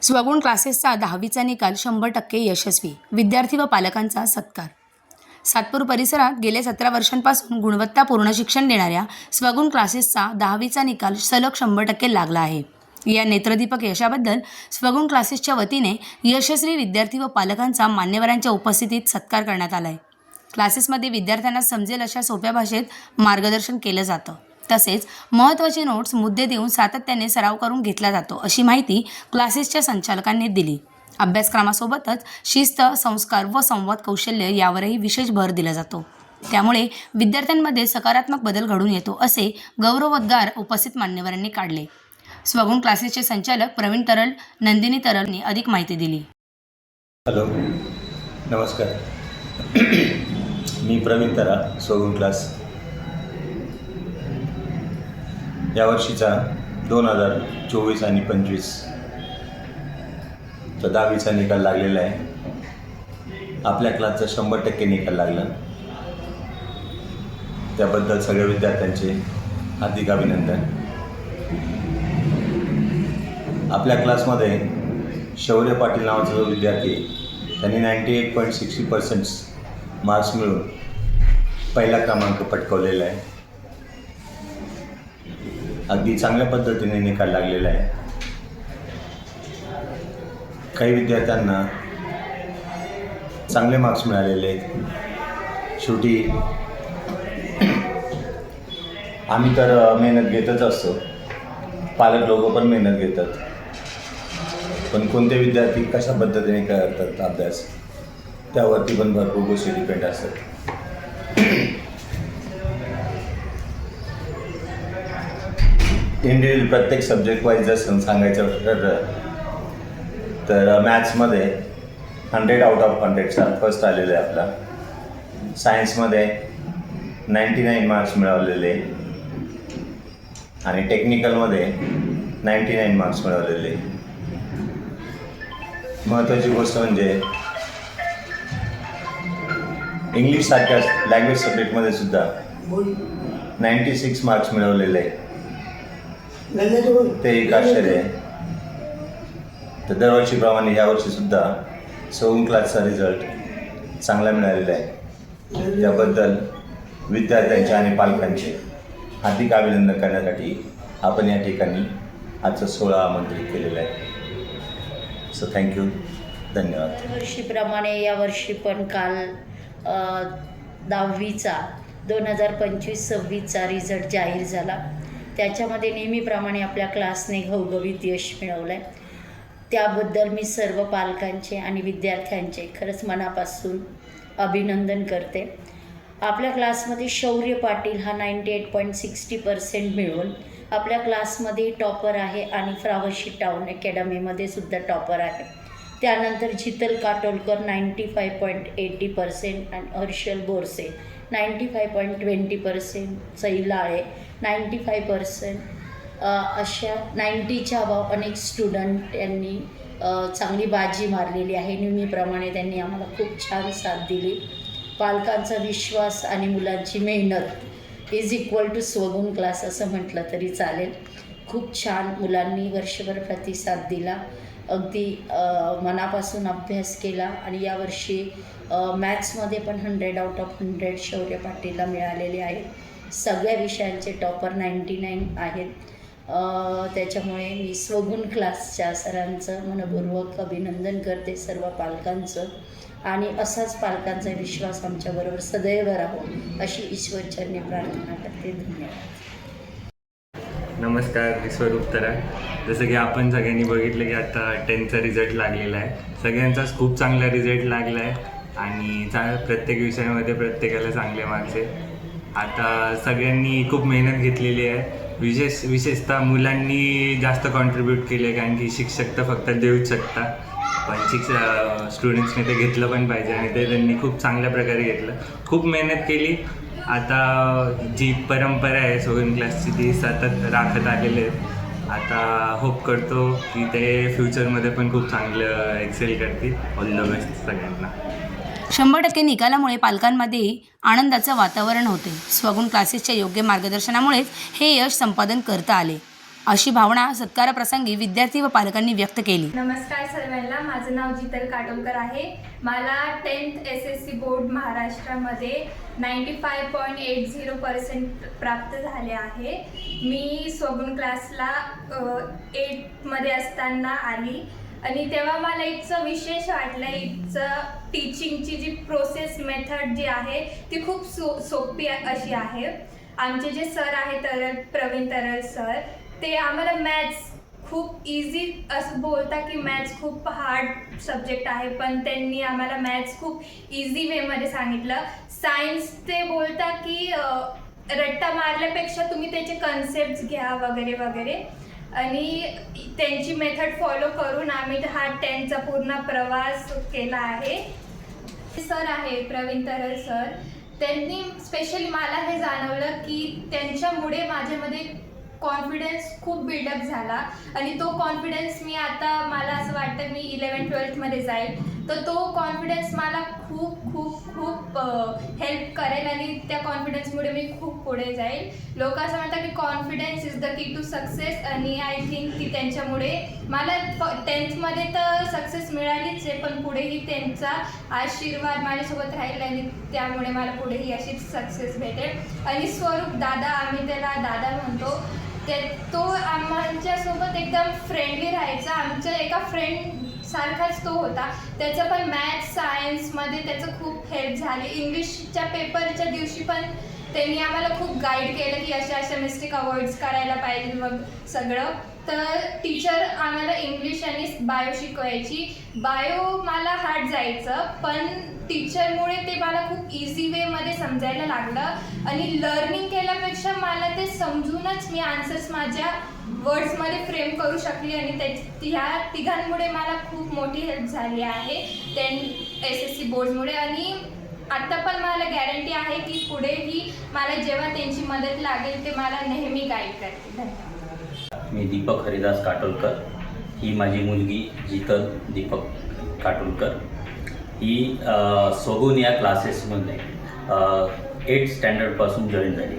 स्वगुण क्लासेसचा 10वीचा निकाल 100% यशस्वी. विद्यार्थी व पालकांचा सत्कार. सातपूर परिसरात गेल्या 17 वर्षांपासून गुणवत्तापूर्ण शिक्षण देणाऱ्या स्वगुण क्लासेसचा 10वीचा निकाल सलग 100% लागला आहे. या नेत्रदीपक यशाबद्दल स्वगुण क्लासेसच्या वतीने यशस्वी विद्यार्थी व पालकांचा मान्यवरांच्या उपस्थितीत सत्कार करण्यात आला आहे. क्लासेसमध्ये विद्यार्थ्यांना समजेल अशा सोप्या भाषेत मार्गदर्शन केलं जातं. तसेच महत्त्वाचे नोट्स मुद्दे देऊन सातत्याने सराव करून घेतला जातो, अशी माहिती क्लासेसच्या संचालकांनी दिली. अभ्यासक्रमासोबतच शिस्त, संस्कार व संवाद कौशल्य यावरही विशेष भर दिला जातो. त्यामुळे विद्यार्थ्यांमध्ये सकारात्मक बदल घडून येतो, असे गौरवोद्गार उपस्थित मान्यवरांनी काढले. स्वगुण क्लासेसचे संचालक प्रवीण तरल, नंदिनी तरल यांनी अधिक माहिती दिली. हॅलो, नमस्कार. मी प्रवीण तरा, स्वगुण क्लास. यावर्षीचा 2024 आणि 25 तर 10वीचा निकाल लागलेला आहे. आपल्या क्लासचा 100% निकाल लागला. त्याबद्दल सगळ्या विद्यार्थ्यांचे हार्दिक अभिनंदन. आपल्या क्लासमध्ये शौर्य पाटील नावाचा जो विद्यार्थी आहे, त्यांनी 98.60% मार्क्स मिळवून पहिला क्रमांक पटकावलेला आहे. अगदी चांगल्या पद्धतीने निकाल लागलेला आहे. काही विद्यार्थ्यांना चांगले मार्क्स मिळालेले आहेत. शेवटी आम्ही तर मेहनत घेतच असतो, पालक लोक पण मेहनत घेतात, पण कोणते विद्यार्थी कशा पद्धतीने करतात अभ्यास, त्यावरती पण भरपूर गोष्टी डिपेंड असतात. इंडिव्हिज्युअल प्रत्येक सब्जेक्ट वाईज जर सांगायचं ठरलं तर मॅथ्समध्ये 100 आउट ऑफ 100चा फर्स्ट आलेला आहे आपला. सायन्समध्ये 99 मार्क्स मिळवलेले आणि टेक्निकलमध्ये 99 मार्क्स मिळवलेले. महत्त्वाची गोष्ट म्हणजे इंग्लिशसारख्या लँग्वेज सब्जेक्टमध्ये सुद्धा 96 मार्क्स मिळवलेले आहे. ते एक आश्चर्य आहे. तर दरवर्षीप्रमाणे यावर्षीसुद्धा स्वगुण क्लासचा रिझल्ट चांगला मिळालेला आहे. त्याबद्दल विद्यार्थ्यांचे आणि पालकांचे हार्दिक अभिनंदन करण्यासाठी आपण या ठिकाणी आजचा सोहळा आमंत्रित केलेला आहे. सो थँक्यू, धन्यवाद. वर्षीप्रमाणे यावर्षी पण काल 10वीचा 2025-26चा रिझल्ट जाहीर झाला. त्याच्यामध्ये नेहमीप्रमाणे आपल्या क्लासने घवघवीत यश मिळवलं आहे. त्याबद्दल मी सर्व पालकांचे आणि विद्यार्थ्यांचे खरंच मनापासून अभिनंदन करते. आपल्या क्लासमध्ये शौर्य पाटील हा 98.60% मिळवून आपल्या क्लासमध्ये टॉपर आहे आणि फ्रावशी टाऊन अकॅडमीमध्ये सुद्धा टॉपर आहे. त्यानंतर जितल काटोलकर 95.80% आणि हर्षल बोरसे 95.20%, सैलाळे 95%. अशा 90च्या अभाव अनेक स्टुडंट यांनी चांगली बाजी मारलेली आहे. नेहमीप्रमाणे त्यांनी आम्हाला खूप छान साथ दिली. पालकांचा विश्वास आणि मुलांची मेहनत इज इक्वल टू स्वगुण क्लास असं म्हटलं तरी चालेल. खूप छान मुलांनी वर्षभर प्रतिसाद दिला. अगदी मनापासून अभ्यास केला आणि यावर्षी मॅथ्समध्ये पण 100 आउट ऑफ 100 शौर्य पाटीलला मिळालेले आहेत. सगळ्या विषयांचे टॉपर 99 आहेत. त्याच्यामुळे मी स्वगुण क्लासच्या सरांचं मनपूर्वक अभिनंदन करते, सर्व पालकांचं. आणि असाच पालकांचा विश्वास आमच्याबरोबर सदैव राहो अशी ईश्वरचरणी प्रार्थना करते. धन्यवाद. नमस्कार, मी स्वरूप तरा. जसं की आपण सगळ्यांनी बघितलं की आता 10चा रिझल्ट लागलेला आहे. सगळ्यांचाच खूप चांगला रिझल्ट लागला आहे आणि प्रत्येक विषयामध्ये प्रत्येकाला चांगले मार्क्स आहे. आता सगळ्यांनी खूप मेहनत घेतलेली आहे. विशेषतः मुलांनी जास्त कॉन्ट्रीब्यूट केले, कारण की शिक्षक तर फक्त देऊच शकता, पण स्टुडंट्सने ते घेतलं पण पाहिजे आणि ते त्यांनी खूप चांगल्या प्रकारे घेतलं. खूप मेहनत केली. आता जी परंपरा आहे स्वगुण क्लासची ती सतत राखत आलेले आहेत. आता होप करतो की ते फ्युचरमध्ये पण खूप चांगलं एक्सेल करतील. ऑल द बेस्ट सगळ्यांना. 100% निकालामुळे पालकांमध्ये आनंदाचं वातावरण होते. स्वगुण क्लासेसच्या योग्य मार्गदर्शनामुळेच हे यश संपादन करता आले. अशी भावना सत्कारप्रसंगी विद्यार्थी व पालकांनी व्यक्त केली. नमस्कार सर्वांना, माझं नाव जितल काटोलकर आहे. मला 10th SSC बोर्ड महाराष्ट्रामध्ये 95.80% प्राप्त झाले आहे. मी स्वगुण क्लासला 8मध्ये असताना आली आणि तेव्हा मला इथचं विशेष वाटलं. इथचं टीचिंगची जी प्रोसेस मेथड जी आहे ती खूप सोपी अशी आहे. आमचे जे सर आहेत प्रवीण तरल सर, ते आम्हाला मॅथ्स खूप इझी असं बोलता की मॅथ्स खूप हार्ड सब्जेक्ट आहे, पण त्यांनी आम्हाला मॅथ्स खूप इझी वेमध्ये सांगितलं. सायन्स ते बोलता की रट्टा मारल्यापेक्षा तुम्ही त्याचे कन्सेप्ट्स घ्या वगैरे वगैरे, आणि त्यांची मेथड फॉलो करून आम्ही हा 10th चा पूर्ण प्रवास केला आहे. सर आहे प्रवीण तरल सर, त्यांनी स्पेशली मला हे जाणवलं की त्यांच्यामुळे माझ्यामध्ये कॉन्फिडन्स खूप बिल्डअप झाला आणि तो कॉन्फिडन्स मी आता, मला असं वाटतं मी 11th-12thमध्ये जाईल तर तो कॉन्फिडन्स मला खूप खूप खूप हेल्प करेल आणि त्या कॉन्फिडन्समुळे मी खूप पुढे जाईल. लोक असं म्हणतात की confidence is the key to success, आणि आय थिंक की त्यांच्यामुळे मला 10thमध्ये तर सक्सेस मिळालीच आहे, पण पुढेही त्यांचा आशीर्वाद माझ्यासोबत राहील आणि त्यामुळे मला पुढेही अशीच सक्सेस भेटेल. आणि स्वरूप दादा, आम्ही त्याला दादा म्हणतो, तो आमच्यासोबत एकदम फ्रेंडली राहायचा. आमच्या एका फ्रेंड सारखाच तो होता. त्याचं पण मॅथ्स सायन्समध्ये त्याचं खूप हेल्प झाली. इंग्लिशच्या पेपरच्या दिवशी पण त्यांनी आम्हाला खूप गाईड केलं की अशा अशा मिस्टेक अवॉइड्स करायला पाहिजे मग सगळं. तर टीचर आम्हाला इंग्लिश आणि बायो शिकवायची. बायो मला हार्ड जायचं, पण टीचरमुळे ते मला खूप इझी वेमध्ये समजायला लागलं आणि लर्निंग केल्यापेक्षा मला ते समजूनच मी आन्सर्स माझ्या वर्ड्समध्ये फ्रेम करू शकली आणि ह्या तिघांमुळे मला खूप मोठी हेल्प झाली आहे 10th SSC बोर्डमुळे. आणि आत्ता पण मला गॅरंटी आहे की पुढेही मला जेव्हा त्यांची मदत लागेल ते मला नेहमी गाईड करते. धन्यवाद. मी दीपक हरिदास काटोलकर. ही माझी मुलगी जितल दीपक काटोलकर. ही स्वगुण या क्लासेसमध्ये 8th स्टँडर्डपासून जॉईन झाली.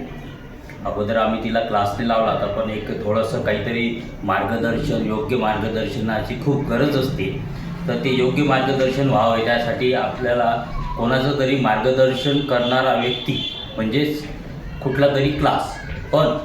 अगोदर आम्ही तिला क्लासने लावला होता, पण एक थोडंसं काहीतरी मार्गदर्शन, योग्य मार्गदर्शनाची खूप गरज असते. तर ते योग्य मार्गदर्शन व्हावं त्यासाठी आपल्याला कोणाचं तरी मार्गदर्शन करणारा व्यक्ती म्हणजेच कुठला तरी क्लास. पण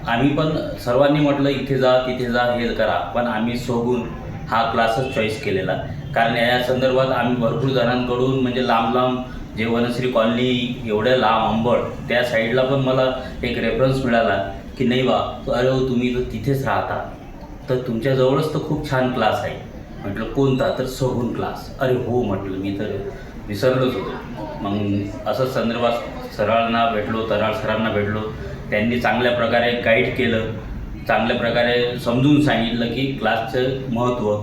आम्ही पण सर्वांनी म्हटलं इथे जा तिथे जा हे करा, पण आम्ही स्वगुण हा क्लासच चॉईस केलेला. कारण या संदर्भात आम्ही भरपूर जणांकडून म्हणजे लांब लांब जे वनश्री कॉलनी एवढ्या लांब अंबड त्या साईडला पण मला एक रेफरन्स मिळाला की नाही बा, अरे हो तुम्ही तर तिथेच राहता तर तुमच्याजवळच तर खूप छान क्लास आहे. म्हटलं कोणता? तर स्वगुण क्लास. अरे हो म्हटलं, मी तर विसरलोच होतो. मग असं संदर्भात सरांना भेटलो, तराळ सरांना भेटलो. त्यांनी चांगल्या प्रकारे गाईड केलं, चांगल्या प्रकारे समजून सांगितलं की क्लासचं महत्त्व,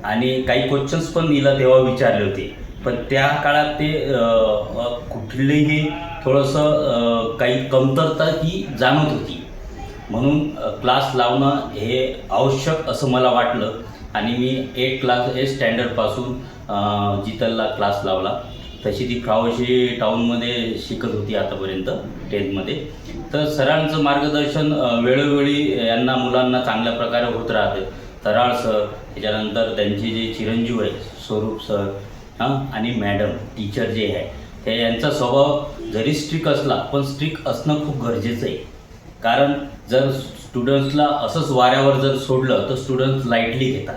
आणि काही क्वेश्चन्स पण मला तेव्हा विचारले होते. पण त्या काळात ते कुठलेही थोडंसं काही कमतरता ही जाणवत होती. म्हणून क्लास लावणं हे आवश्यक असं मला वाटलं आणि मी 8 स्टँडर्डपासून जितलला क्लास लावला. तशी ती फ्रावशी टाऊनमध्ये शिकत होती आतापर्यंत 10thमध्ये. तर सरांचं मार्गदर्शन वेळोवेळी यांना मुलांना चांगल्या प्रकारे होत राहतं. तराळ सर, त्याच्यानंतर त्यांचे जे चिरंजीव आहे स्वरूप सर आणि मॅडम टीचर जे आहे ते, यांचा स्वभाव जरी स्ट्रिक्ट असला पण स्ट्रिक्ट असणं खूप गरजेचं आहे. कारण जर स्टुडंट्सला असंच वाऱ्यावर जर सोडलं तर स्टुडंट्स लाईटली घेतात,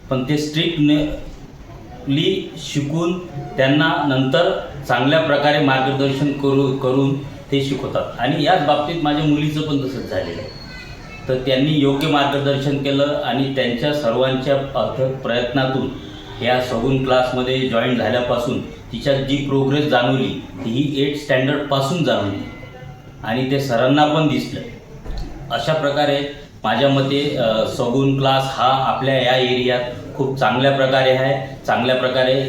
पण ते स्ट्रिक्टली शिकून त्यांना नंतर चांगल्या प्रकारे मार्गदर्शन करून ते शिकवतात. आणि याच बाबतीत माझ्या मुलीचं पण तसंच झालेलं आहे. तर त्यांनी योग्य मार्गदर्शन केलं आणि त्यांच्या सर्वांच्या अथक प्रयत्नातून या स्वगुण क्लासमध्ये जॉईन झाल्यापासून तिच्यात जी प्रोग्रेस जाणवली ती ही 8th स्टँडर्डपासून जाणवली आणि ते सरांना पण दिसलं. अशा प्रकारे माझ्या मते स्वगुण क्लास हा आपल्या या एरियात खूप चांगल्या प्रकारे आहे. चांगल्या प्रकारे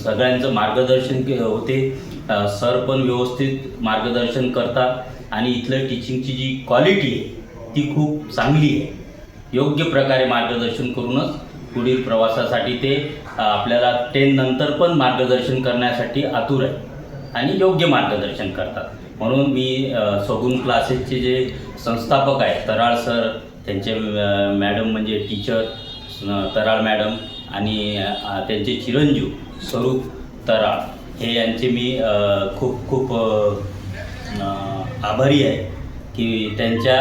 सगळ्यांचं मार्गदर्शन होते. सर पण व्यवस्थित मार्गदर्शन करतात आणि इथलं टीचिंगची जी क्वालिटी आहे ती खूप चांगली आहे. योग्य प्रकारे मार्गदर्शन करूनच पुढील प्रवासासाठी ते आपल्याला 10 नंतर पण मार्गदर्शन करण्यासाठी आतुर आहे आणि योग्य मार्गदर्शन करतात. म्हणून मी स्वगुण क्लासेसचे जे संस्थापक आहेत तराळ सर, त्यांचे मॅडम म्हणजे टीचर तराळ मॅडम आणि त्यांचे चिरंजीव स्वरूप तराळ हे यांचे मी खूप खूप आभारी आहे की त्यांच्या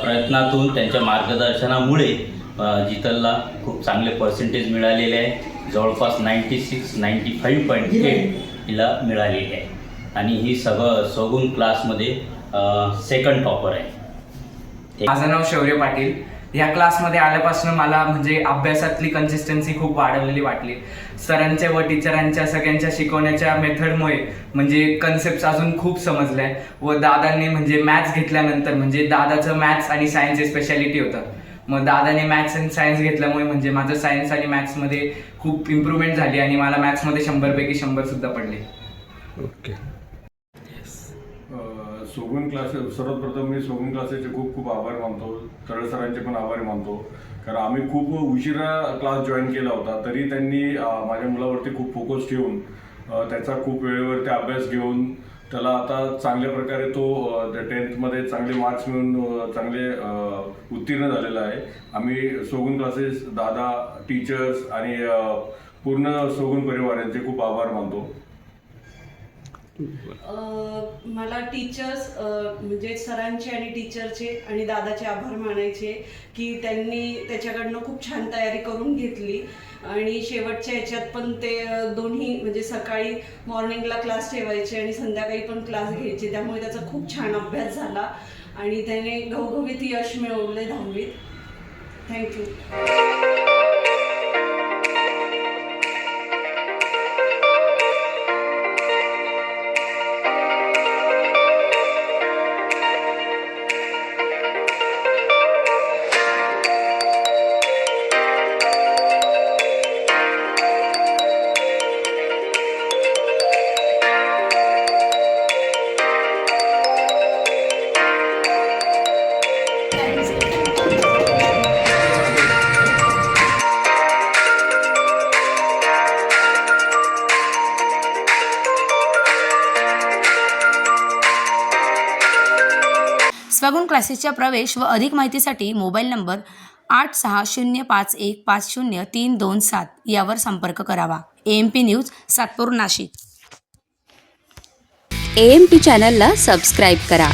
प्रयत्नातून त्यांच्या मार्गदर्शनामुळे जितलला खूप चांगले पर्सेंटेज मिळालेले आहे. जवळपास 95.8 हिला मिळालेली आहे आणि ही सगुण क्लासमध्ये सेकंड टॉपर आहे. माझं नाव शौर्य पाटील. ह्या क्लासमध्ये आल्यापासून मला म्हणजे अभ्यासातली कन्सिस्टन्सी खूप वाढवलेली वाटली. सरांच्या व टीचरांच्या सगळ्यांच्या शिकवण्याच्या मेथडमुळे म्हणजे कन्सेप्ट अजून खूप समजल्या व दादांनी म्हणजे मॅथ्स घेतल्यानंतर म्हणजे दादाचं मॅथ्स आणि सायन्स हे स्पेशालिटी होतं. मग दादाने मॅथ्स आणि सायन्स घेतल्यामुळे म्हणजे माझं सायन्स आणि मॅथ्समध्ये खूप इम्प्रूव्हमेंट झाली आणि मला मॅथ्समध्ये 100पैकी 100 सुद्धा पडले. ओके. सोगुन क्लासेस सर्वप्रथम मी सोगुन क्लासेसचे खूप खूप आभार मानतो. तळ सरांचे पण आभारी मानतो कारण आम्ही खूप उशिरा क्लास जॉईन केला होता तरी त्यांनी माझ्या मुलावरती खूप फोकस ठेवून त्याचा खूप वेळेवरती अभ्यास घेऊन त्याला आता चांगल्या प्रकारे तो 10th चांगले मार्क्स मिळून चांगले उत्तीर्ण झालेला आहे. आम्ही सोगुन क्लासेस दादा टीचर्स आणि पूर्ण सोगुन परिवार यांचे खूप आभार मानतो. मला टीचर्स म्हणजे सरांचे आणि टीचरचे आणि दादाचे आभार मानायचे की त्यांनी त्याच्याकडनं खूप छान तयारी करून घेतली आणि शेवटच्या ह्याच्यात पण ते दोन्ही म्हणजे सकाळी मॉर्निंगला क्लास ठेवायचे आणि संध्याकाळी पण क्लास घ्यायचे. त्यामुळे त्याचा खूप छान अभ्यास झाला आणि त्याने घवघवीत यश मिळवले 10वीत. थँक्यू. स्वगुण क्लासेसच्या प्रवेश व अधिक माहितीसाठी मोबाईल नंबर 8601510327 यावर संपर्क करावा. AMP news Satpur Nashik. AMP चॅनलला सबस्क्राईब करा.